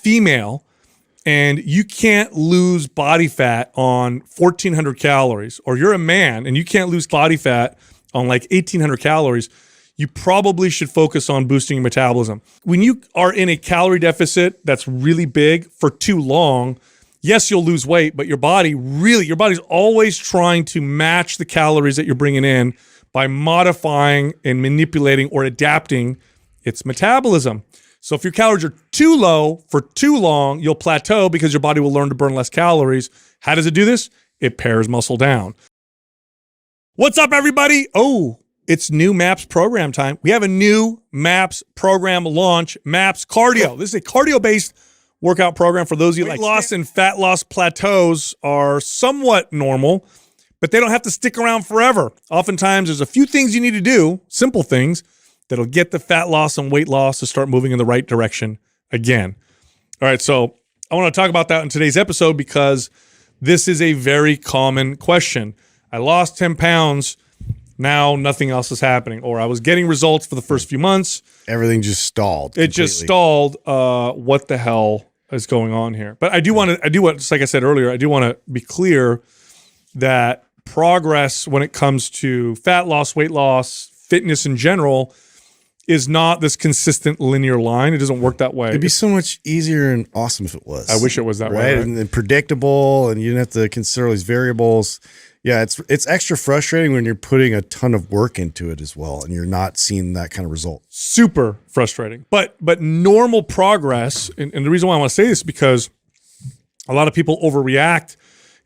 female and you can't lose body fat on 1,400 calories, or you're a man and you can't lose body fat on like 1,800 calories, you probably should focus on boosting your metabolism. When you are in a calorie deficit that's really big for too long, yes, you'll lose weight, but your body's always trying to match the calories that you're bringing in by modifying and manipulating or adapting its metabolism. So if your calories are too low for too long, you'll plateau because your body will learn to burn less calories. How does it do this? It pares muscle down. What's up, everybody? Oh, it's new MAPS program time. We have a new MAPS program launch, MAPS Cardio. This is a cardio-based workout program for those of you like loss and fat loss plateaus are somewhat normal, but they don't have to stick around forever. Oftentimes, there's a few things you need to do, simple things, that'll get the fat loss and weight loss to start moving in the right direction again. All right, so I want to talk about that in today's episode because this is a very common question. I lost 10 pounds, now nothing else is happening. Or I was getting results for the first few months. Everything just stalled. It just stalled. What the hell is going on here? But I do want to, just like I said earlier, I do want to be clear that progress when it comes to fat loss, weight loss, fitness in general is not this consistent linear line. It doesn't work that way. It'd be so much easier and awesome if it was. I wish it was that way. Right? And predictable, and you didn't have to consider all these variables. Yeah, it's extra frustrating when you're putting a ton of work into it as well, and you're not seeing that kind of result. Super frustrating. But normal progress, and the reason why I want to say this is because a lot of people overreact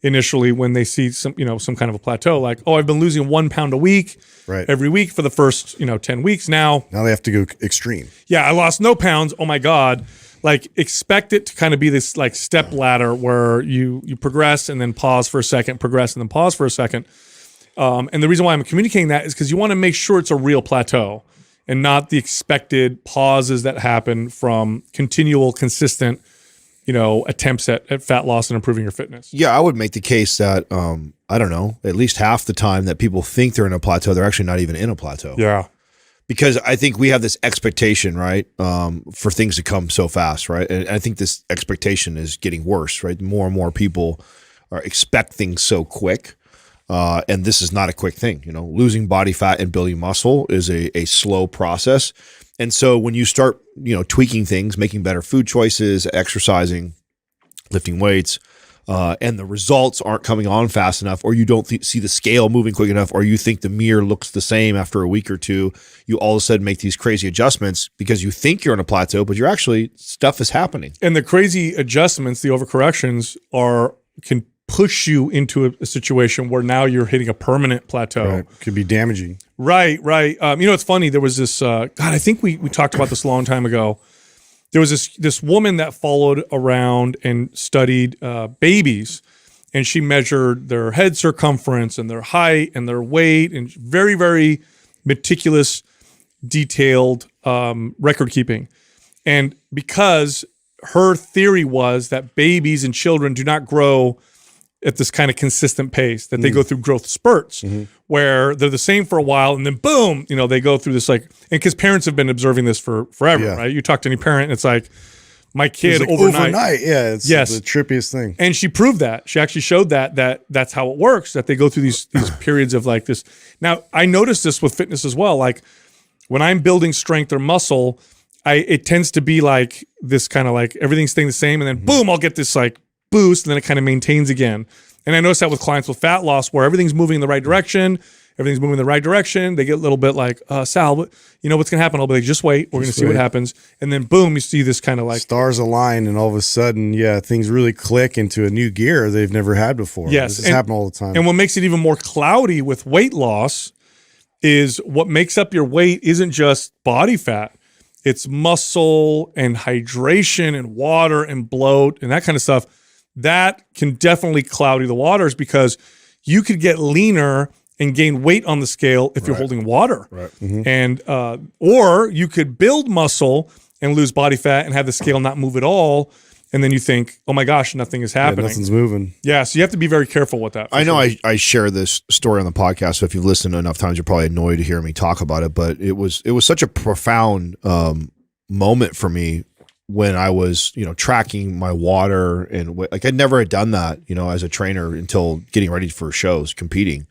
initially when they see some kind of a plateau, like, oh, I've been losing 1 pound a week every week for the first 10 weeks. Now they have to go extreme. Yeah, I lost no pounds. Oh my God. Like, expect it to kind of be this like step ladder where you progress and then pause for a second, progress and then pause for a second. And the reason why I'm communicating that is because you want to make sure it's a real plateau and not the expected pauses that happen from continual, consistent attempts at fat loss and improving your fitness. Yeah, I would make the case that, I don't know, at least half the time that people think they're in a plateau, they're actually not even in a plateau. Yeah. Because I think we have this expectation, right, for things to come so fast, right? And I think this expectation is getting worse, right? More and more people expect things so quick. And this is not a quick thing. Losing body fat and building muscle is a slow process. And so when you start, tweaking things, making better food choices, exercising, lifting weights, and the results aren't coming on fast enough, or you don't see the scale moving quick enough, or you think the mirror looks the same after a week or two, you all of a sudden make these crazy adjustments because you think you're on a plateau, but stuff is happening. And the crazy adjustments, the overcorrections can push you into a situation where now you're hitting a permanent plateau. Right. Could be damaging. Right. It's funny. There was this, I think we talked about this a long time ago. There was this woman that followed around and studied babies, and she measured their head circumference and their height and their weight, and very, very meticulous, detailed record keeping. And because her theory was that babies and children do not grow at this kind of consistent pace, that they go through growth spurts where they're the same for a while and then boom, they go through this and because parents have been observing this for forever, right? You talk to any parent and it's like, my kid overnight. Yeah, it's the trippiest thing. And she proved that. She actually showed that's how it works, that they go through these periods of like this. Now, I noticed this with fitness as well. Like when I'm building strength or muscle, it tends to be like this kind of like everything's staying the same and then boom, I'll get this like boost and then it kind of maintains again. And I noticed that with clients with fat loss where everything's moving in the right direction. They get a little bit like, Sal, what's going to happen? I'll be like, just wait. We're going to see what happens. And then boom, you see this kind of like stars align and all of a sudden, things really click into a new gear they've never had before. Yes. This happens all the time. And what makes it even more cloudy with weight loss is what makes up your weight isn't just body fat. It's muscle and hydration and water and bloat and that kind of stuff. That can definitely cloudy the waters because you could get leaner and gain weight on the scale if you're holding water. Right. And or you could build muscle and lose body fat and have the scale not move at all. And then you think, oh my gosh, nothing is happening. Nothing's moving. Yeah, so you have to be very careful with that. I know I share this story on the podcast, so if you've listened enough times, you're probably annoyed to hear me talk about it, but it was such a profound moment for me when I was, tracking my water and like I never had done that, as a trainer until getting ready for shows, competing.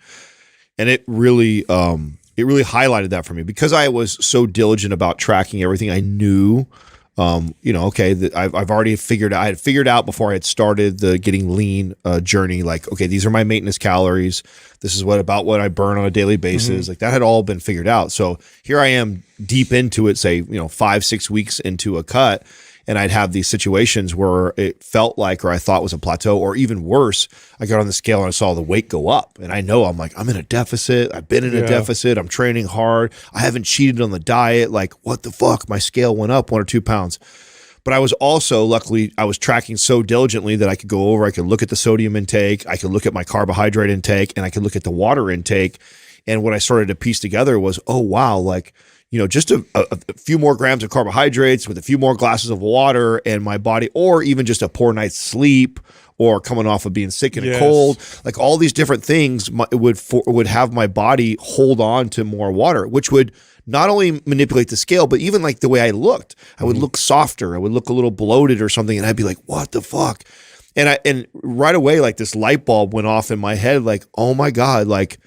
And it really highlighted that for me because I was so diligent about tracking everything. I knew, okay, that I've already I had figured out before I had started the getting lean journey, like, okay, these are my maintenance calories. This is what I burn on a daily basis. Like that had all been figured out. So here I am deep into it, say, 5-6 weeks into a cut. And I'd have these situations where it felt like, or I thought was a plateau, or even worse, I got on the scale and I saw the weight go up. And I know I'm like, I'm in a deficit. I've been in a deficit. I'm training hard. I haven't cheated on the diet. Like, what the fuck? My scale went up 1 or 2 pounds. But I was also, luckily, I was tracking so diligently that I could go over, I could look at the sodium intake, I could look at my carbohydrate intake, and I could look at the water intake. And what I started to piece together was, oh, wow, like, just a few more grams of carbohydrates with a few more glasses of water and my body, or even just a poor night's sleep or coming off of being sick and a cold, like all these different things would have my body hold on to more water, which would not only manipulate the scale, but even like the way I looked, I would look softer. I would look a little bloated or something. And I'd be like, what the fuck? And right away, like this light bulb went off in my head, like, oh my God, like,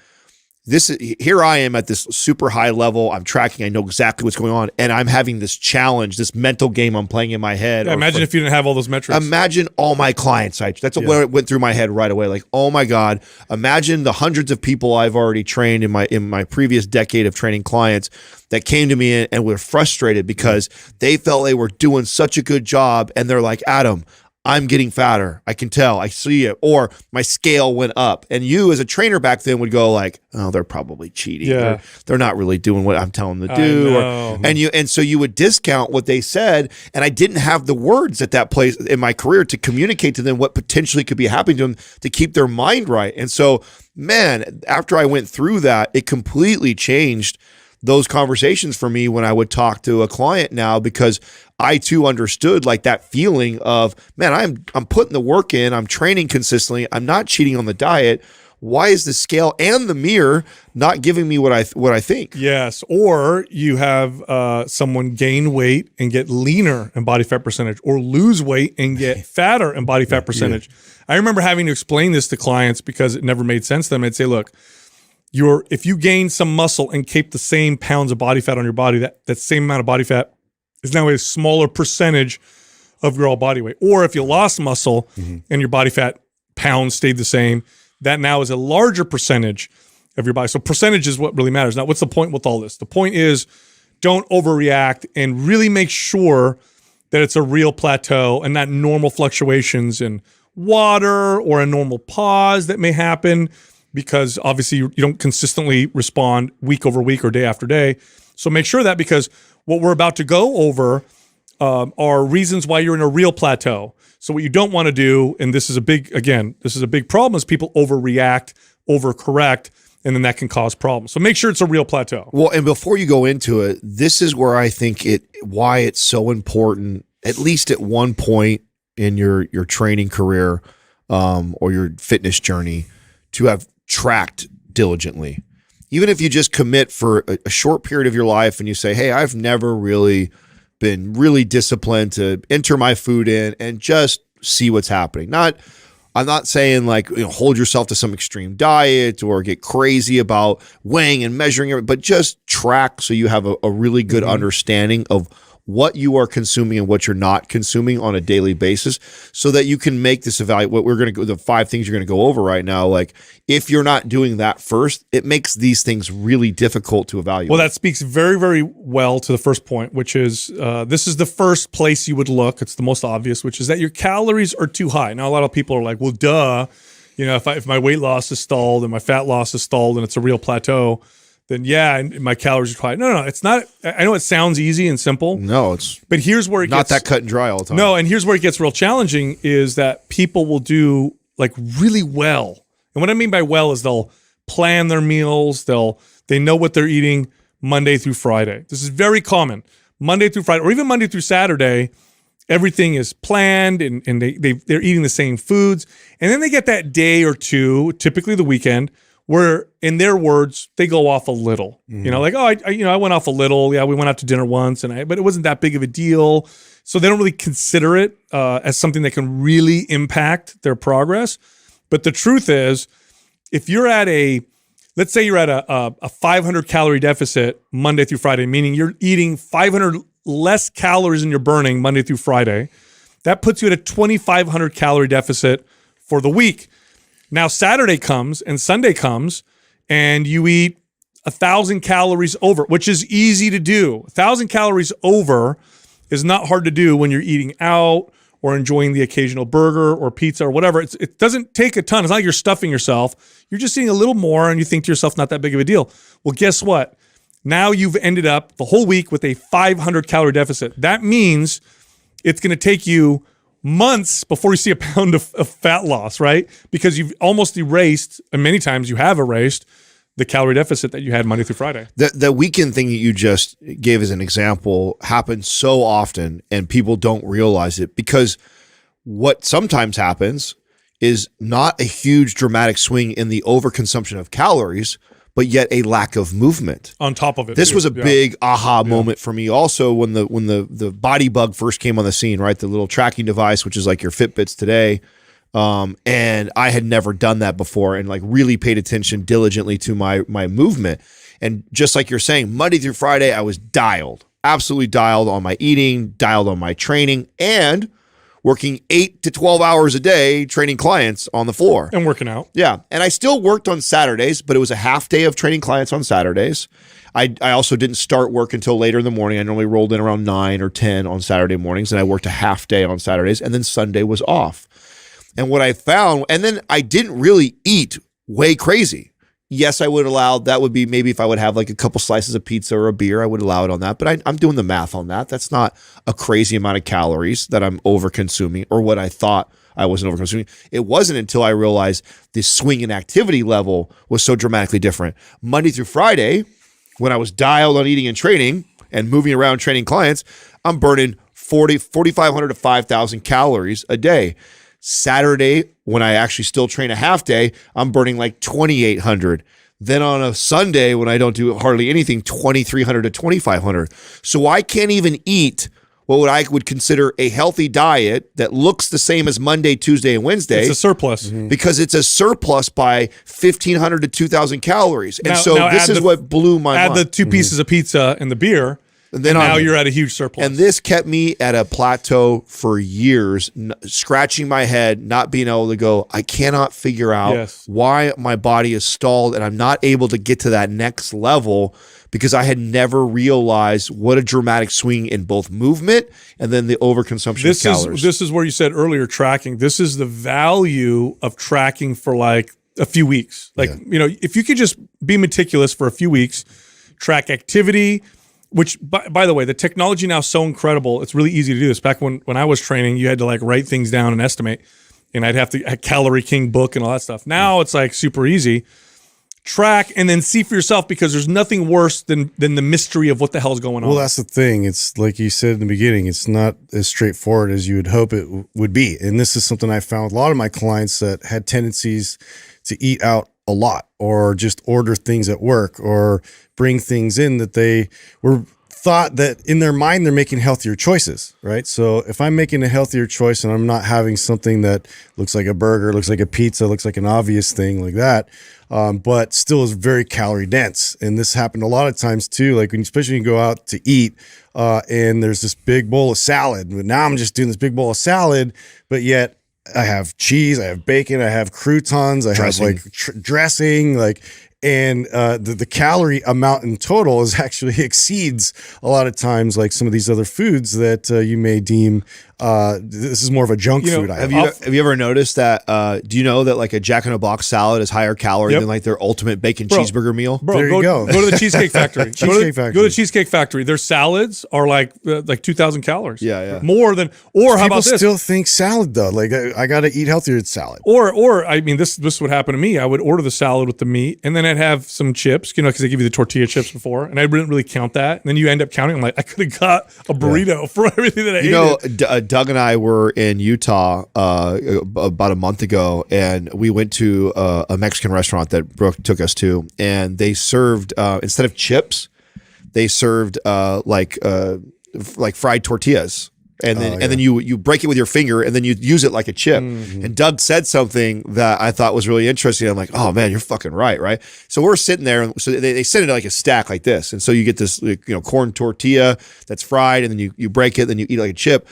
here I am at this super high level. I'm tracking. I know exactly what's going on. And I'm having this challenge, this mental game I'm playing in my head. Yeah, imagine if you didn't have all those metrics. Imagine all my clients. That's what went through my head right away. Like, oh my God, imagine the hundreds of people I've already trained in my previous decade of training clients that came to me and were frustrated because they felt they were doing such a good job. And they're like, Adam, I'm getting fatter. I can tell. I see it. Or my scale went up. And you as a trainer back then would go like, oh, they're probably cheating. Yeah. They're not really doing what I'm telling them to do. And so you would discount what they said. And I didn't have the words at that place in my career to communicate to them what potentially could be happening to them to keep their mind right. And so, man, after I went through that, it completely changed those conversations for me when I would talk to a client now, because I too understood like that feeling of, man, I'm putting the work in, I'm training consistently, I'm not cheating on the diet. Why is the scale and the mirror not giving me what I think? Yes, or you have someone gain weight and get leaner in body fat percentage, or lose weight and get fatter in body fat percentage. I remember having to explain this to clients because it never made sense to them. I'd say, look, if you gain some muscle and keep the same pounds of body fat on your body, that same amount of body fat is now a smaller percentage of your all body weight. Or if you lost muscle and your body fat pounds stayed the same, that now is a larger percentage of your body. So percentage is what really matters. Now, what's the point with all this? The point is, don't overreact and really make sure that it's a real plateau and not normal fluctuations in water or a normal pause that may happen, because obviously you don't consistently respond week over week or day after day. So make sure that, because what we're about to go over are reasons why you're in a real plateau. So what you don't want to do, and this is a big problem, is people overreact, overcorrect, and then that can cause problems. So make sure it's a real plateau. Well, and before you go into it, this is where I think why it's so important, at least at one point in your training career or your fitness journey, to have tracked diligently. Even if you just commit for a short period of your life and you say, hey, I've never really been really disciplined to enter my food in and just see what's happening. I'm not saying like, hold yourself to some extreme diet or get crazy about weighing and measuring it, but just track so you have a really good understanding of what you are consuming and what you're not consuming on a daily basis, so that you can make this evaluate. The 5 things you're going to go over right now. Like, if you're not doing that first, it makes these things really difficult to evaluate. Well, that speaks very, very well to the first point, which is this is the first place you would look. It's the most obvious, which is that your calories are too high. Now, a lot of people are like, well, duh. If my weight loss is stalled and my fat loss is stalled and it's a real plateau, then yeah, my calories are high. No, it's not. I know it sounds easy and simple. No, but here's where it not gets that cut and dry all the time. No, and here's where it gets real challenging, is that people will do like really well. And what I mean by well is they'll plan their meals. They know what they're eating Monday through Friday. This is very common. Monday through Friday, or even Monday through Saturday, everything is planned and they're eating the same foods. And then they get that day or two, typically the weekend, where in their words, they go off a little, you know, like, oh, I went off a little. Yeah. We went out to dinner once but it wasn't that big of a deal. So they don't really consider it as something that can really impact their progress. But the truth is, if you're at let's say you're at a 500 calorie deficit Monday through Friday, meaning you're eating 500 less calories than you're burning Monday through Friday, that puts you at a 2,500 calorie deficit for the week. Now Saturday comes and Sunday comes and you eat 1,000 calories over, which is easy to do. 1,000 calories over is not hard to do when you're eating out or enjoying the occasional burger or pizza or whatever. It doesn't take a ton. It's not like you're stuffing yourself. You're just eating a little more and you think to yourself, not that big of a deal. Well, guess what? Now you've ended up the whole week with a 500 calorie deficit. That means it's going to take you months before you see a pound of fat loss, right? Because you've almost erased, and many times you have erased, the calorie deficit that you had Monday through Friday. The weekend thing that you just gave as an example happens so often and people don't realize it, because what sometimes happens is not a huge dramatic swing in the overconsumption of calories, but yet a lack of movement on top of it. This was a big aha moment for me also when the body bug first came on the scene, right? The little tracking device, which is like your Fitbits today. And I had never done that before and like really paid attention diligently to my movement. And just like you're saying, Monday through Friday, I was dialed, absolutely dialed on my eating, dialed on my training, and working 8 to 12 hours a day training clients on the floor. And working out. Yeah. And I still worked on Saturdays, but it was a half day of training clients on Saturdays. I also didn't start work until later in the morning. I normally rolled in around 9 or 10 on Saturday mornings, and I worked a half day on Saturdays, and then Sunday was off. And what I found, and then I didn't really eat way crazy. Yes, I would allow, that would be maybe if I would have like a couple slices of pizza or a beer, I would allow it on that. But I'm doing the math on that. That's not a crazy amount of calories that I'm over consuming, or what I thought I wasn't over consuming. It wasn't until I realized the swing in activity level was so dramatically different. Monday through Friday, when I was dialed on eating and training and moving around training clients, I'm burning 4,500 to 5,000 calories a day. Saturday, when I actually still train a half day, I'm burning like 2,800. Then on a Sunday, when I don't do hardly anything, 2,300 to 2,500. So I can't even eat what I would consider a healthy diet that looks the same as Monday, Tuesday, and Wednesday. It's a surplus. Because it's a surplus by 1,500 to 2,000 calories. And now this is what blew my mind. Add the 2 pieces of pizza and the beer, and then now you're at a huge surplus. And this kept me at a plateau for years, scratching my head, not being able to go, I cannot figure out why my body is stalled and I'm not able to get to that next level, because I had never realized what a dramatic swing in both movement and then the overconsumption of calories. This is where you said earlier, tracking. This is the value of tracking for like a few weeks. Like, you know, if you could just be meticulous for a few weeks, track activity, which, by the way, the technology now is so incredible. It's really easy to do this. Back when I was training, you had to like write things down and estimate, and I'd have to a Calorie King book and all that stuff. Now it's like super easy. Track and then see for yourself, because there's nothing worse than the mystery of what the hell's going on. Well, that's the thing. It's like you said in the beginning, it's not as straightforward as you would hope it would be. And this is something I found with a lot of my clients that had tendencies to eat out a lot, or just order things at work, or bring things in that they were thought that in their mind they're making healthier choices, right? So if I'm making a healthier choice and I'm not having something that looks like a burger, looks like a pizza, looks like an obvious thing like that, but still is very calorie dense. And this happened a lot of times too, like especially when you go out to eat and there's this big bowl of salad. But now I'm just doing this big bowl of salad, but yet I have cheese, I have bacon, I have croutons, I have like dressing, like, and the calorie amount in total is actually exceeds a lot of times like some of these other foods that you may deem this is more of a junk food item. Have you ever noticed that? Do you know that like a Jack in the Box salad is higher calorie than like their ultimate bacon cheeseburger meal? Bro, there you go. Go to the Cheesecake Factory. Go to the Cheesecake Factory. Their salads are like 2,000 calories. Yeah. More than. Or how about this? People still think salad though. Like I got to eat healthier with salad. Or I mean, this would happen to me. I would order the salad with the meat, and then I'd have some chips, you know, because they give you the tortilla chips before, and I didn't really count that. And then you end up counting. I'm like, I could have got a burrito for everything that I ate. You know, Doug and I were in Utah about a month ago, and we went to a Mexican restaurant that Brooke took us to, and they served instead of chips, they served like fried tortillas. And then you break it with your finger, and then you use it like a chip. And Doug said something that I thought was really interesting. I'm like, oh man, you're fucking right? So we're sitting there, and so they sit it like a stack like this, and so you get this corn tortilla that's fried, and then you break it, then you eat it like a chip.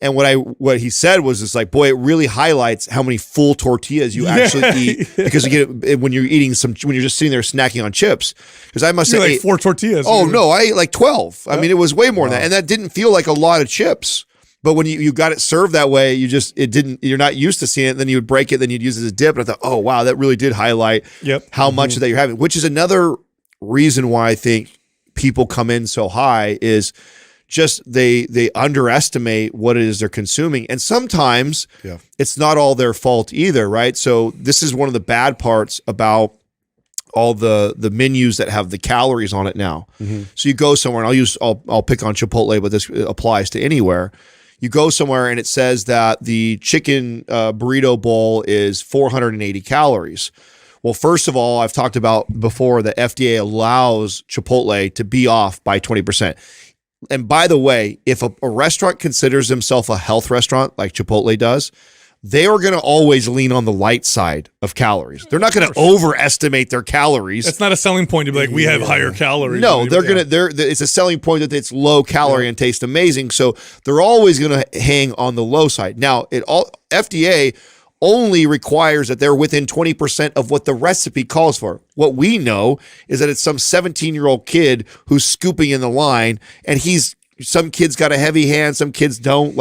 And what he said was just like, boy, it really highlights how many full tortillas you actually eat, because you get when you're eating when you're just sitting there snacking on chips. Because I must say, like 4 tortillas. Oh no, I ate like 12. I mean, it was way more than that, and that didn't feel like a lot of chips. But when you got it served that way, you're not used to seeing it. Then you would break it, then you'd use it as a dip. And I thought, oh wow, that really did highlight how much of that you're having. Which is another reason why I think people come in so high is just they underestimate what it is they're consuming. And sometimes it's not all their fault either, right? So this is one of the bad parts about all the menus that have the calories on it now. So you go somewhere, and I'll pick on Chipotle, but this applies to anywhere. You go somewhere and it says that the chicken burrito bowl is 480 calories. Well, first of all, I've talked about before that FDA allows Chipotle to be off by 20%. And by the way, if a restaurant considers themselves a health restaurant like Chipotle does, they are going to always lean on the light side of calories. They're not going to overestimate their calories. It's not a selling point to be like, we have higher calories. No, it's a selling point that it's low calorie and tastes amazing. So they're always going to hang on the low side. Now, FDA only requires that they're within 20% of what the recipe calls for. What we know is that it's some 17-year-old kid who's scooping in the line, and some kids got a heavy hand, some kids don't.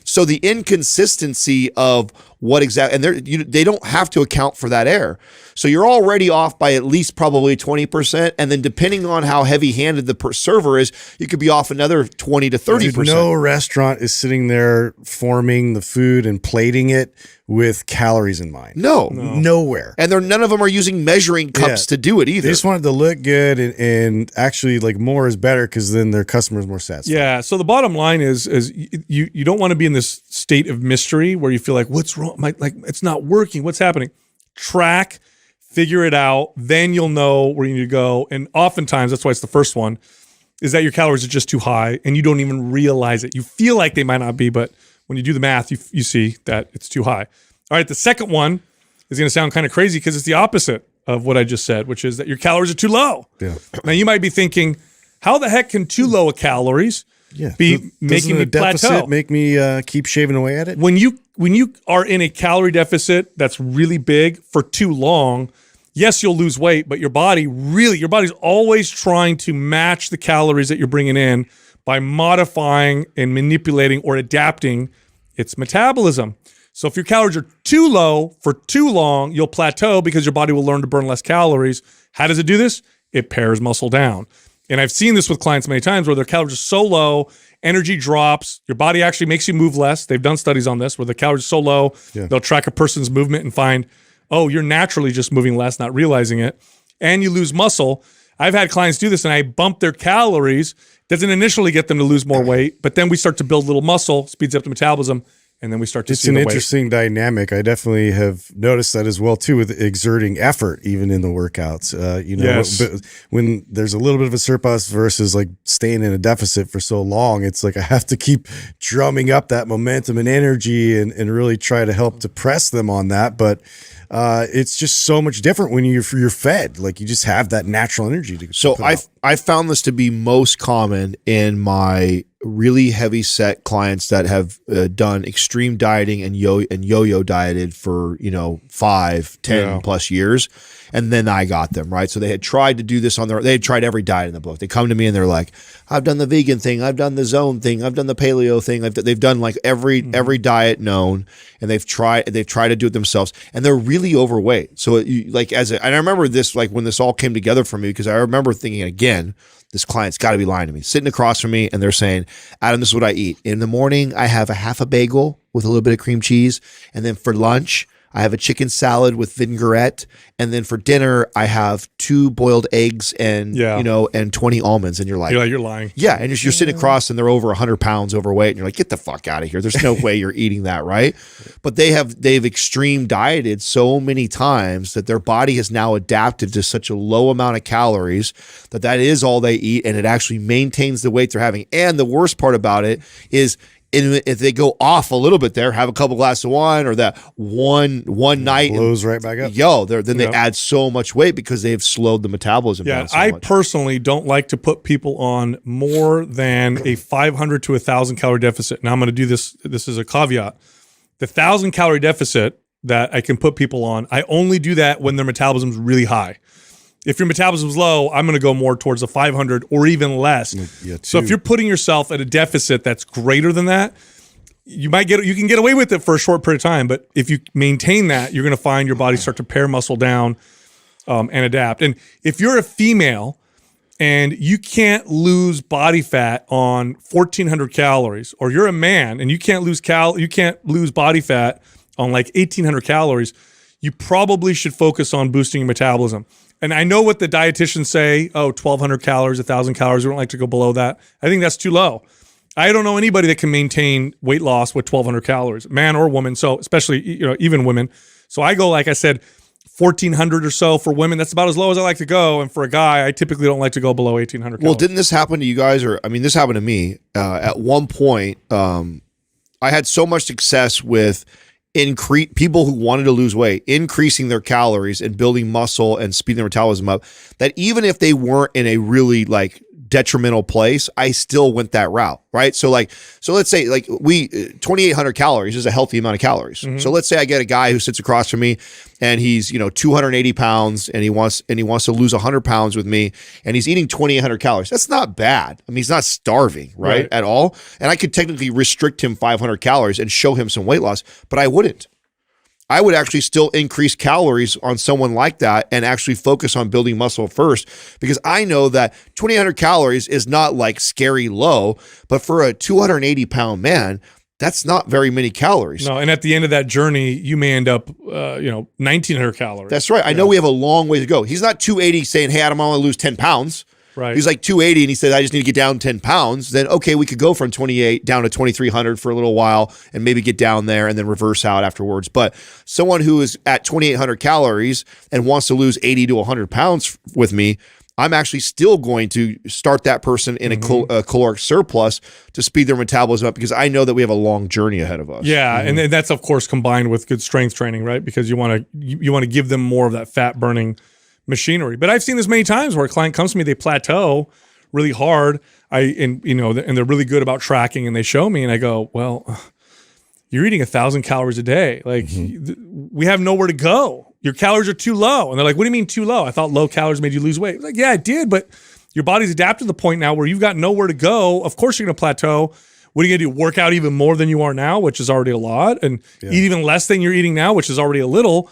So the inconsistency of what exactly, and they don't have to account for that error. So you're already off by at least probably 20%, and then depending on how heavy-handed the server is, you could be off another 20 to 30%. No restaurant is sitting there forming the food and plating it with calories in mind. No. Nowhere. And none of them are using measuring cups to do it either. They just want it to look good, and actually, like, more is better because then their customers more satisfied. Yeah. So the bottom line is you don't want to be in this state of mystery where you feel like, what's wrong? Like it's not working. What's happening? Track, figure it out. Then you'll know where you need to go. And oftentimes, that's why it's the first one, is that your calories are just too high and you don't even realize it. You feel like they might not be, but when you do the math, you see that it's too high. All right, the second one is going to sound kind of crazy because it's the opposite of what I just said, which is that your calories are too low. Yeah. Now, you might be thinking, how the heck can too low of calories be making me plateau? Make me keep shaving away at it? When you are in a calorie deficit that's really big for too long, yes, you'll lose weight, but your body's always trying to match the calories that you're bringing in by modifying and manipulating or adapting its metabolism. So if your calories are too low for too long, you'll plateau because your body will learn to burn less calories. How does it do this? It pares muscle down. And I've seen this with clients many times where their calories are so low, energy drops, your body actually makes you move less. They've done studies on this where the calories are so low, they'll track a person's movement and find, oh, you're naturally just moving less, not realizing it. And you lose muscle. I've had clients do this and I bump their calories. Doesn't initially get them to lose more weight, but then we start to build little muscle, speeds up the metabolism, and then we start to see the weight. It's an interesting dynamic. I definitely have noticed that as well too, with exerting effort even in the workouts. But when there's a little bit of a surplus versus like staying in a deficit for so long, it's like I have to keep drumming up that momentum and energy and really try to help to press them on that. But it's just so much different when you're fed. Like you just have that natural energy to. So I found this to be most common in my really heavy set clients that have done extreme dieting and yo-yo dieted for 5, 10 plus years, and then I got them right. So they had tried to do this they had tried every diet in the book. They come to me and they're like, I've done the vegan thing, I've done the zone thing, I've done the paleo thing. They've done like every diet known, and they've tried to do it themselves, and they're really overweight. So and I remember this like when this all came together for me, because I remember thinking again, this client's got to be lying to me, sitting across from me, and they're saying, Adam, this is what I eat. In the morning, I have a half a bagel with a little bit of cream cheese, and then for lunch, I have a chicken salad with vinaigrette, and then for dinner I have 2 boiled eggs and and 20 almonds. And you're lying. Yeah, and you're sitting across and they're over 100 pounds overweight, and you're like, get the fuck out of here. There's no way you're eating that, right? But they've extreme dieted so many times that their body has now adapted to such a low amount of calories that is all they eat, and it actually maintains the weight they're having. And the worst part about it is, if they go off a little bit there, have a couple glasses of wine, or that one night blows right back up. Then they add so much weight because they've slowed the metabolism down so I much. personally don't like to put people on more than a 500 to 1,000 calorie deficit. Now I'm going to do this. This is a caveat. The 1,000 calorie deficit that I can put people on, I only do that when their metabolism is really high. If your metabolism is low, I'm going to go more towards a 500 or even less. So if you're putting yourself at a deficit that's greater than that, you can get away with it for a short period of time. But if you maintain that, you're going to find your body start to pare muscle down and adapt. And if you're a female and you can't lose body fat on 1,400 calories, or you're a man and you can't lose body fat on like 1,800 calories, you probably should focus on boosting your metabolism. And I know what the dietitians say, 1,200 calories, 1,000 calories. We don't like to go below that. I think that's too low. I don't know anybody that can maintain weight loss with 1,200 calories, man or woman. So especially, even women. So I go, like I said, 1,400 or so for women. That's about as low as I like to go. And for a guy, I typically don't like to go below 1,800 calories. Well, didn't this happen to you guys? This happened to me. At one point, I had so much success with people who wanted to lose weight, increasing their calories and building muscle and speeding their metabolism up, that even if they weren't in a really detrimental place, I still went that route, right? So let's say 2,800 calories is a healthy amount of calories. Mm-hmm. So let's say I get a guy who sits across from me and he's 280 pounds and he wants to lose 100 pounds with me, and he's eating 2,800 calories. That's not bad. I mean, he's not starving, right? At all. And I could technically restrict him 500 calories and show him some weight loss, but I wouldn't. I would actually still increase calories on someone like that and actually focus on building muscle first, because I know that 2,800 calories is not scary low, but for a 280-pound man, that's not very many calories. No, and at the end of that journey, you may end up, 1,900 calories. That's right. I know we have a long way to go. He's not 280 saying, hey, Adam, I want to lose 10 pounds. Right. He's 280 and he said, I just need to get down 10 pounds. Then, okay, we could go from 28 down to 2,300 for a little while and maybe get down there and then reverse out afterwards. But someone who is at 2,800 calories and wants to lose 80 to 100 pounds with me, I'm actually still going to start that person in a caloric surplus to speed their metabolism up, because I know that we have a long journey ahead of us. Yeah, and that's of course combined with good strength training, right? Because you want to give them more of that fat burning machinery. But I've seen this many times where a client comes to me, they plateau really hard, and they're really good about tracking, and they show me, and I go, well, you're eating 1,000 calories a day. We have nowhere to go. Your calories are too low. And they're like, what do you mean too low? I thought low calories made you lose weight. I'm like, yeah, it did, but your body's adapted to the point now where you've got nowhere to go. Of course you're going to plateau. What are you going to do? Work out even more than you are now, which is already a lot, and eat even less than you're eating now, which is already a little.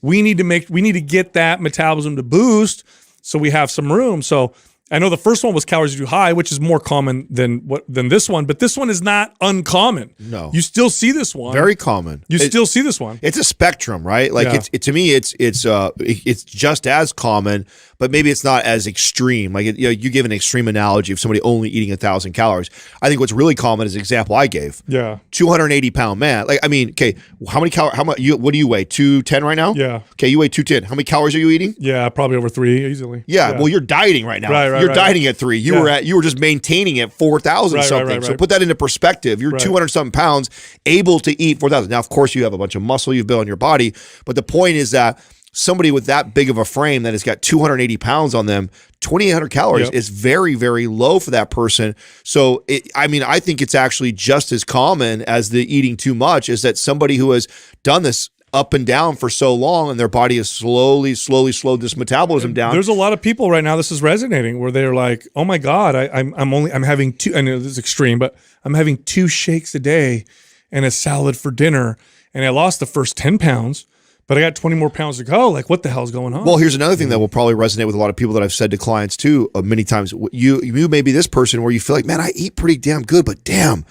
We need to get that metabolism to boost so we have some room. So I know the first one was calories too high, which is more common than this one, but this one is not uncommon. No. You still see this one. Very common. You still see this one. It's a spectrum, right? To me, it's just as common, but maybe it's not as extreme. You give an extreme analogy of somebody only eating 1,000 calories. I think what's really common is the example I gave. Yeah. 280-pound man. okay, what do you weigh? 210 right now? Yeah. Okay, you weigh 210. How many calories are you eating? Yeah, probably over 3 easily. Yeah. Well, you're dieting right now. Right. You're dieting at 3. You were just maintaining at 4,000 something. Right. So put that into perspective. You're 200 something pounds able to eat 4,000. Now, of course, you have a bunch of muscle you've built on your body, but the point is that somebody with that big of a frame that has got 280 pounds on them, 2,800 calories is very, very low for that person. So, I think it's actually just as common as the eating too much, is that somebody who has done this up and down for so long and their body has slowly slowed this metabolism down. There's a lot of people right now, this is resonating, where they're like, oh my God, I'm having two, I know this is extreme, but I'm having 2 shakes a day and a salad for dinner. And I lost the first 10 pounds. But I got 20 more pounds to go. What the hell's going on? Well, here's another thing that will probably resonate with a lot of people that I've said to clients too many times. You may be this person where you feel like, man, I eat pretty damn good, but damn,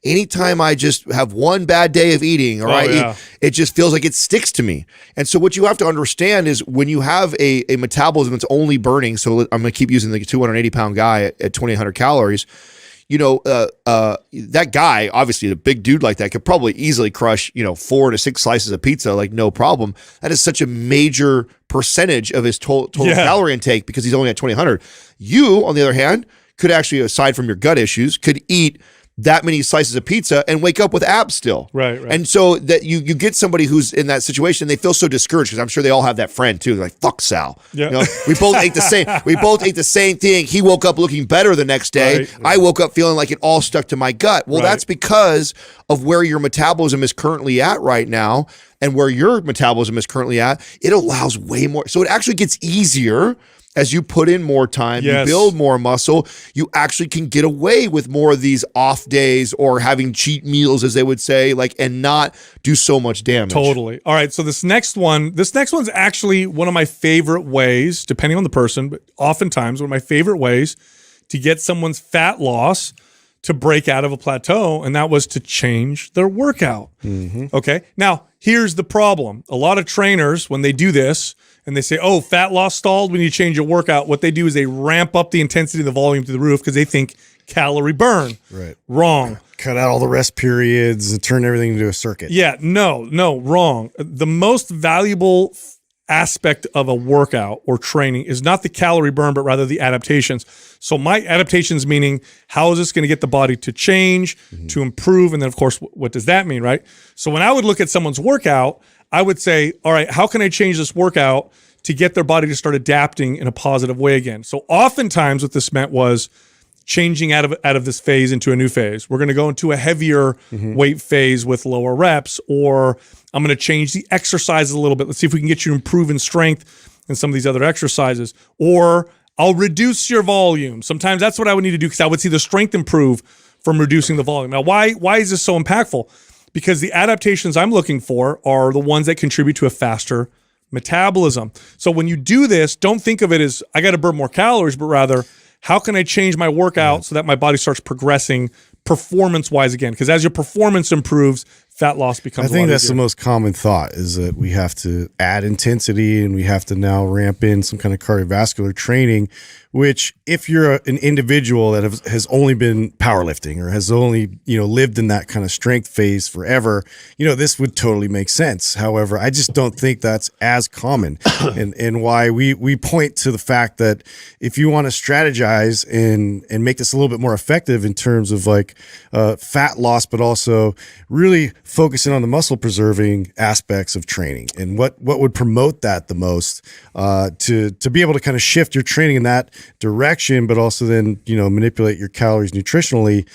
anytime I just have one bad day of eating or I eat, it just feels like it sticks to me. And so what you have to understand is when you have a metabolism that's only burning, so I'm going to keep using the 280-pound guy at 2,800 calories, that guy, obviously a big dude like that, could probably easily crush, 4 to 6 slices of pizza, like no problem. That is such a major percentage of his total calorie intake because he's only at 2,800. You, on the other hand, could actually, aside from your gut issues, could eat that many slices of pizza and wake up with abs still. Right. And so that you get somebody who's in that situation, they feel so discouraged because I'm sure they all have that friend too. They're like, fuck Sal. Yeah. We both ate the same. We both ate the same thing. He woke up looking better the next day. Right. I woke up feeling like it all stuck to my gut. Well, that's because of where your metabolism is currently at right now and where your metabolism is currently at. It allows way more. So it actually gets easier as you put in more time, you build more muscle, you actually can get away with more of these off days or having cheat meals, as they would say, and not do so much damage. Totally. All right. So this next one's actually one of my favorite ways, depending on the person, but oftentimes one of my favorite ways to get someone's fat loss to break out of a plateau, and that was to change their workout. Okay. Now, here's the problem. A lot of trainers, when they do this, and they say, oh, fat loss stalled, we need to change your workout. What they do is they ramp up the intensity and the volume to the roof because they think calorie burn. Right. Wrong. Cut out all the rest periods and turn everything into a circuit. Yeah, no, wrong. The most valuable aspect of a workout or training is not the calorie burn, but rather the adaptations. So my adaptations meaning how is this going to get the body to change, to improve, and then of course, what does that mean, right? So when I would look at someone's workout, I would say, all right, how can I change this workout to get their body to start adapting in a positive way again? So oftentimes what this meant was changing out of this phase into a new phase. We're going to go into a heavier weight phase with lower reps, or I'm going to change the exercises a little bit. Let's see if we can get you to improve in strength in some of these other exercises. Or I'll reduce your volume. Sometimes that's what I would need to do because I would see the strength improve from reducing the volume. Now, why is this so impactful? Because the adaptations I'm looking for are the ones that contribute to a faster metabolism. So when you do this, don't think of it as I got to burn more calories, but rather, how can I change my workout so that my body starts progressing performance-wise again? Because as your performance improves, fat loss becomes I think that's easier. the most common thought is that we have to add intensity and we have to now ramp in some kind of cardiovascular training, which if you're an individual that has only been powerlifting or has only, lived in that kind of strength phase forever, this would totally make sense. However, I just don't think that's as common and why we point to the fact that if you want to strategize and make this a little bit more effective in terms of fat loss, but also really focusing on the muscle preserving aspects of training and what would promote that the most to be able to kind of shift your training in that direction, but also then manipulate your calories nutritionally,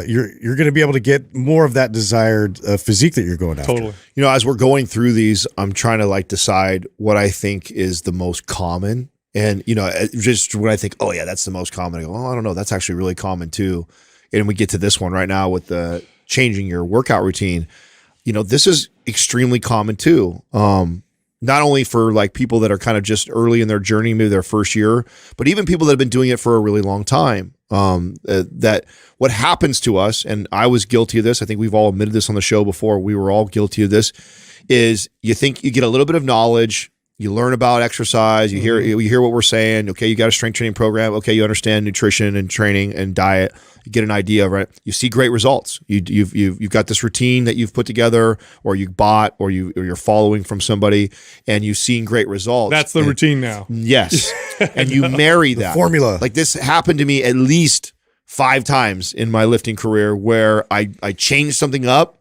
you're going to be able to get more of that desired physique that you're going after. Totally. As we're going through these, I'm trying to decide what I think is the most common. And, just when I think, oh yeah, that's the most common, I go, oh, I don't know, that's actually really common too. And we get to this one right now with the changing your workout routine. This is extremely common too. Not only for people that are kind of just early in their journey, maybe their first year, but even people that have been doing it for a really long time. That what happens to us, and I was guilty of this. I think we've all admitted this on the show before. We were all guilty of this. Is you think you get a little bit of knowledge, you learn about exercise, you hear what we're saying. Okay, you got a strength training program. Okay, you understand nutrition and training and diet. You get an idea, right? You see great results. You've got this routine that you've put together, or you bought, or you're following from somebody, and you've seen great results. That's the routine now. Yes, and you marry that formula. This happened to me at least 5 times in my lifting career, where I changed something up.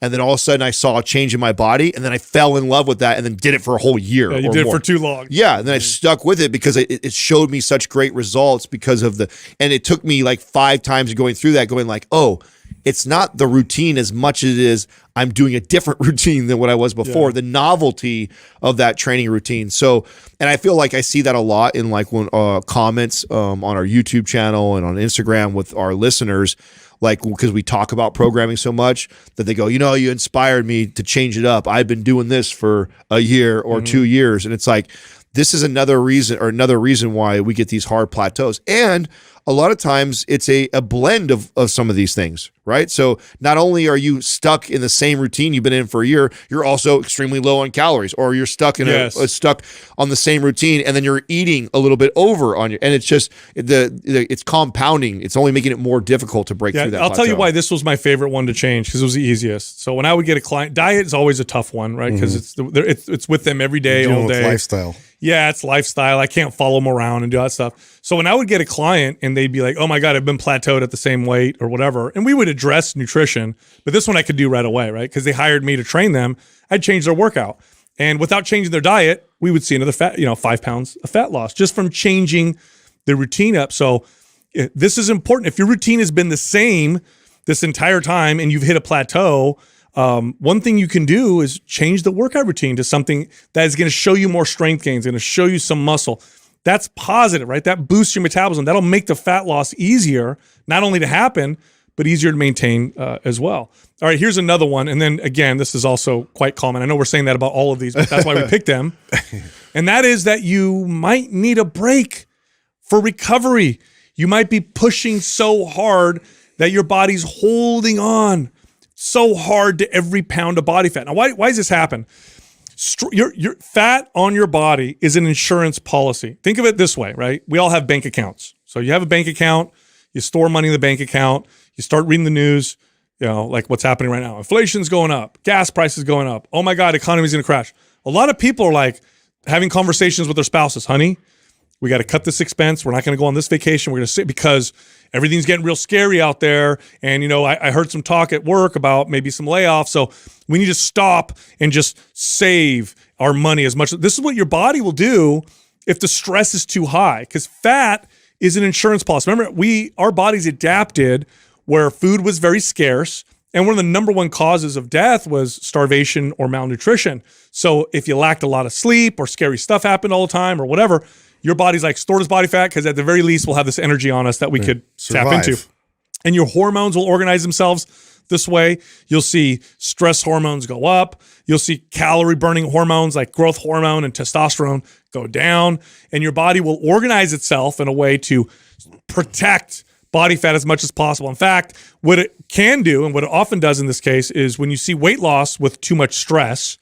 And then all of a sudden I saw a change in my body, and then I fell in love with that and then did it for a whole year. Yeah, you did it for too long. Yeah. And then I stuck with it because it showed me such great results because of and it took me 5 times going through that, going oh, it's not the routine as much as it is I'm doing a different routine than what I was before, the novelty of that training routine. So, and I feel like I see that a lot in when comments on our YouTube channel and on Instagram with our listeners, because we talk about programming so much that they go, you inspired me to change it up. I've been doing this for a year or 2 years. And it's this is another reason why we get these hard plateaus. And a lot of times it's a blend of some of these things, right? So not only are you stuck in the same routine you've been in for a year, you're also extremely low on calories, or you're stuck in stuck on the same routine, and then you're eating a little bit over on you, and it's just it's compounding. It's only making it more difficult to break through that. I'll tell you why this was my favorite one to change, because it was the easiest. So when I would get a client, diet is always a tough one, right? Because it's with them every day, all day. Lifestyle. Yeah, it's lifestyle. I can't follow them around and do that stuff. So when I would get a client and they'd be like, oh my God, I've been plateaued at the same weight or whatever, and we would address nutrition, but this one I could do right away, right? Because they hired me to train them. I'd change their workout. And without changing their diet, we would see another 5 pounds of fat loss just from changing the routine up. So this is important. If your routine has been the same this entire time and you've hit a plateau, one thing you can do is change the workout routine to something that is going to show you more strength gains, going to show you some muscle. That's positive, right? That boosts your metabolism. That'll make the fat loss easier, not only to happen, but easier to maintain as well. All right, here's another one. And then again, this is also quite common. I know we're saying that about all of these, but that's why we picked them. And that is that you might need a break for recovery. You might be pushing so hard that your body's holding on so hard to every pound of body fat. Now, why does this happen? Your fat on your body is an insurance policy. Think of it this way, right? We all have bank accounts. So you have a bank account, you store money in the bank account, you start reading the news, like what's happening right now. Inflation's going up, gas prices going up. Oh my God, economy's gonna crash. A lot of people are like having conversations with their spouses. Honey, we got to cut this expense. We're not going to go on this vacation. We're going to sit because everything's getting real scary out there. And, I heard some talk at work about maybe some layoffs. So we need to stop and just save our money as much. This is what your body will do if the stress is too high, because fat is an insurance policy. Remember, our bodies adapted where food was very scarce. And one of the number one causes of death was starvation or malnutrition. So if you lacked a lot of sleep or scary stuff happened all the time or whatever, your body's like, store this body fat because at the very least we'll have this energy on us that we could tap into. And your hormones will organize themselves this way. You'll see stress hormones go up. You'll see calorie burning hormones like growth hormone and testosterone go down. And your body will organize itself in a way to protect body fat as much as possible. In fact, what it can do, and what it often does in this case, is when you see weight loss with too much stress,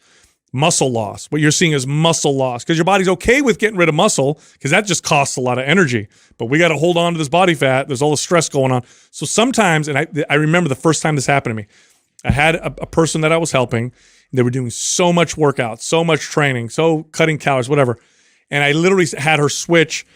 muscle loss. What you're seeing is muscle loss because your body's okay with getting rid of muscle because that just costs a lot of energy. But we got to hold on to this body fat. There's all the stress going on. So sometimes, and I remember the first time this happened to me, I had a person that I was helping. They were doing so much workout, so much training, so cutting calories, whatever. And I literally had her switch,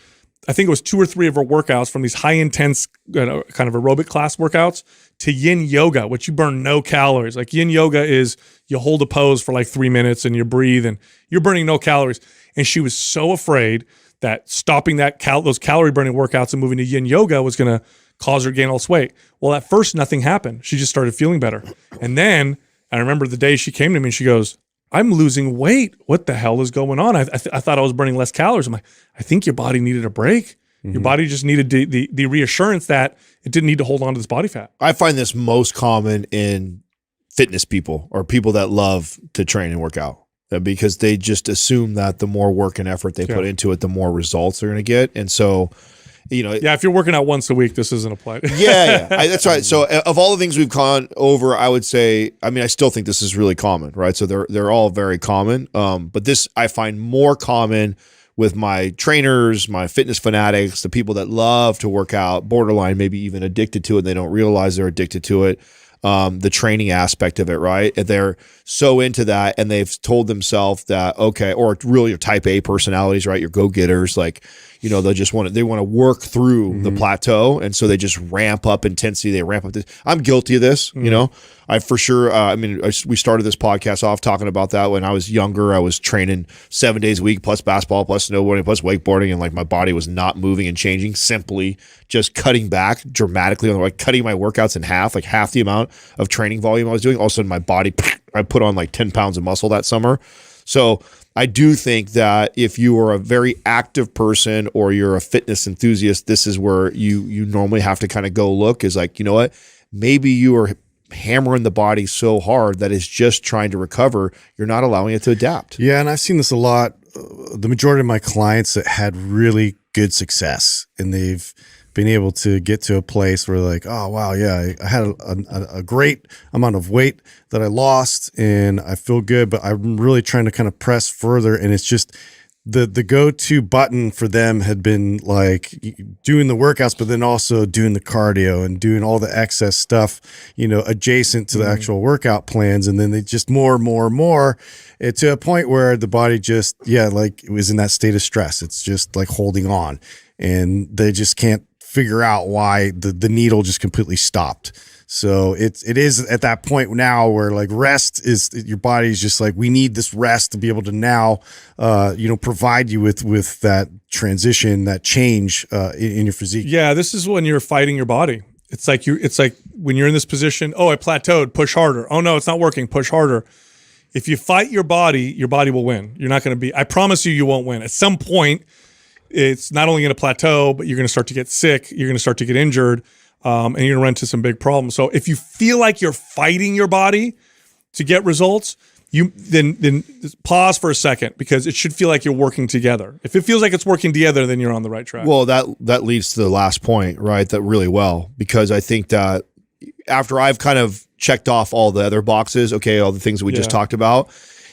I think it was 2 or 3 of her workouts from these high intense kind of aerobic class workouts to yin yoga, which you burn no calories. Like yin yoga is you hold a pose for like 3 minutes and you breathe and you're burning no calories. And she was so afraid that stopping those calorie burning workouts and moving to yin yoga was going to cause her to gain all this weight. Well, at first nothing happened. She just started feeling better. And then I remember the day she came to me and she goes, I'm losing weight. What the hell is going on? I thought I was burning less calories. I'm like, I think your body needed a break. Mm-hmm. Your body just needed the reassurance that it didn't need to hold on to this body fat. I find this most common in fitness people or people that love to train and work out because they just assume that the more work and effort they put into it, the more results they're going to get. And so, if you're working out once a week, this isn't applied. That's right. So of all the things we've gone over, I would say, I still think this is really common, right? So they're all very common. But this I find more common with my trainers, my fitness fanatics, the people that love to work out, borderline, maybe even addicted to it. They don't realize they're addicted to it. The training aspect of it, right? And they're so into that and they've told themselves that, okay, or really your type A personalities, right? Your go-getters, like, they want to work through the plateau. And so they just ramp up intensity. They ramp up this. I'm guilty of this, I for sure, we started this podcast off talking about that when I was younger. I was training 7 days a week, plus basketball, plus snowboarding, plus wakeboarding. And like my body was not moving and changing, simply just cutting back dramatically, like cutting my workouts in half, like half the amount of training volume I was doing. All of a sudden my body, I put on like 10 pounds of muscle that summer. So I do think that if you are a very active person or you're a fitness enthusiast, this is where you normally have to kind of go look is like, you know what, maybe you are hammering the body so hard that it's just trying to recover. You're not allowing it to adapt. Yeah. And I've seen this a lot. The majority of my clients that had really good success and they've being able to get to a place where like, oh wow, yeah, I had a great amount of weight that I lost and I feel good, but I'm really trying to kind of press further. And it's just the go-to button for them had been like doing the workouts, but then also doing the cardio and doing all the excess stuff, you know, adjacent to the actual workout plans. And then they just more to a point where the body just, like it was in that state of stress. It's just like holding on, and they just can't figure out why the needle just completely stopped. So it is at that point now where like rest is, your body's just like, we need this rest to be able to now, provide you with that transition, that change in your physique. Yeah, this is when you're fighting your body. It's like when you're in this position, oh, I plateaued, push harder. Oh no, it's not working, push harder. If you fight your body will win. You're not going to I promise you won't win. At some point, it's not only going to plateau, but you're going to start to get sick. You're going to start to get injured. And you're gonna run into some big problems. So if you feel like you're fighting your body to get results, then pause for a second, because it should feel like you're working together. If it feels like it's working together, then you're on the right track. Well, that leads to the last point, right? That really well, because I think that after I've kind of checked off all the other boxes, okay, all the things that we just talked about,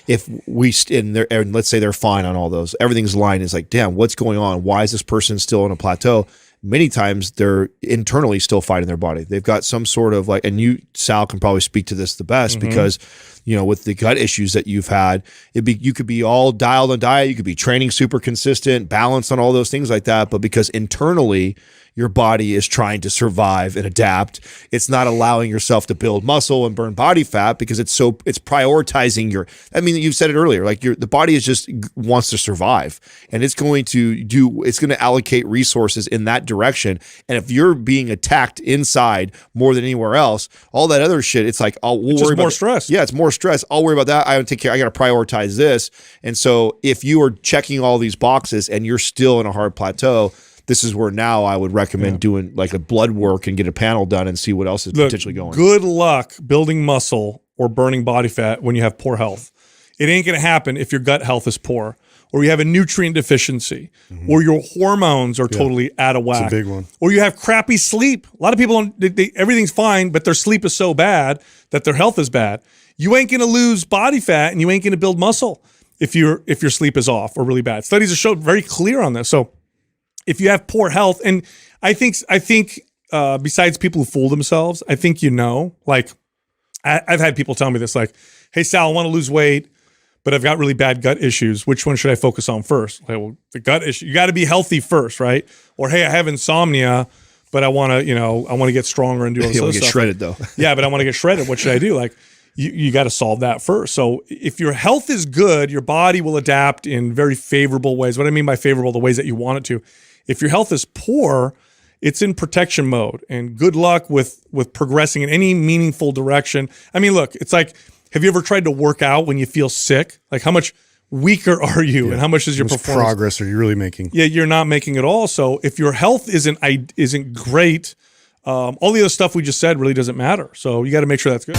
if we and let's say they're fine on all those, everything's aligned. It's like, damn, what's going on? Why is this person still in a plateau? Many times they're internally still fighting their body. They've got some sort of like, and you, Sal, can probably speak to this the best, because, you know, with the gut issues that you've had, you could be all dialed on diet, you could be training super consistent, balanced on all those things like that, but because internally your body is trying to survive and adapt, it's not allowing yourself to build muscle and burn body fat, because it's prioritizing you said it earlier, like the body is just wants to survive, and it's going to allocate resources in that direction. And if you're being attacked inside more than anywhere else, all that other shit, it's like, we'll worry about more stress. Yeah, it's more stress. I'll worry about that. I don't take care. I got to prioritize this. And so if you are checking all these boxes and you're still in a hard plateau, this is where now I would recommend doing like a blood work and get a panel done and see what else is potentially going on. Good luck building muscle or burning body fat when you have poor health. It ain't going to happen if your gut health is poor, or you have a nutrient deficiency, or your hormones are totally out of whack. It's a big one. Or you have crappy sleep. A lot of people, everything's fine, but their sleep is so bad that their health is bad. You ain't going to lose body fat and you ain't going to build muscle if your sleep is off or really bad. Studies have showed very clear on this. So if you have poor health, and I think besides people who fool themselves, I think, like I've had people tell me this, like, hey, Sal, I want to lose weight, but I've got really bad gut issues. Which one should I focus on first? Okay, well, the gut issue, you got to be healthy first, right? Or, hey, I have insomnia, but I want to get stronger and do all this other stuff. Get shredded though. Yeah, but I want to get shredded. What should I do? Like, you got to solve that first. So if your health is good, your body will adapt in very favorable ways. What I mean by favorable, the ways that you want it to. If your health is poor, it's in protection mode, and good luck with progressing in any meaningful direction. I mean, look, it's like, have you ever tried to work out when you feel sick? Like, how much weaker are you, and how much is your performance? Progress are you really making? Yeah, you're not making at all. So if your health isn't great, all the other stuff we just said really doesn't matter. So you got to make sure that's good.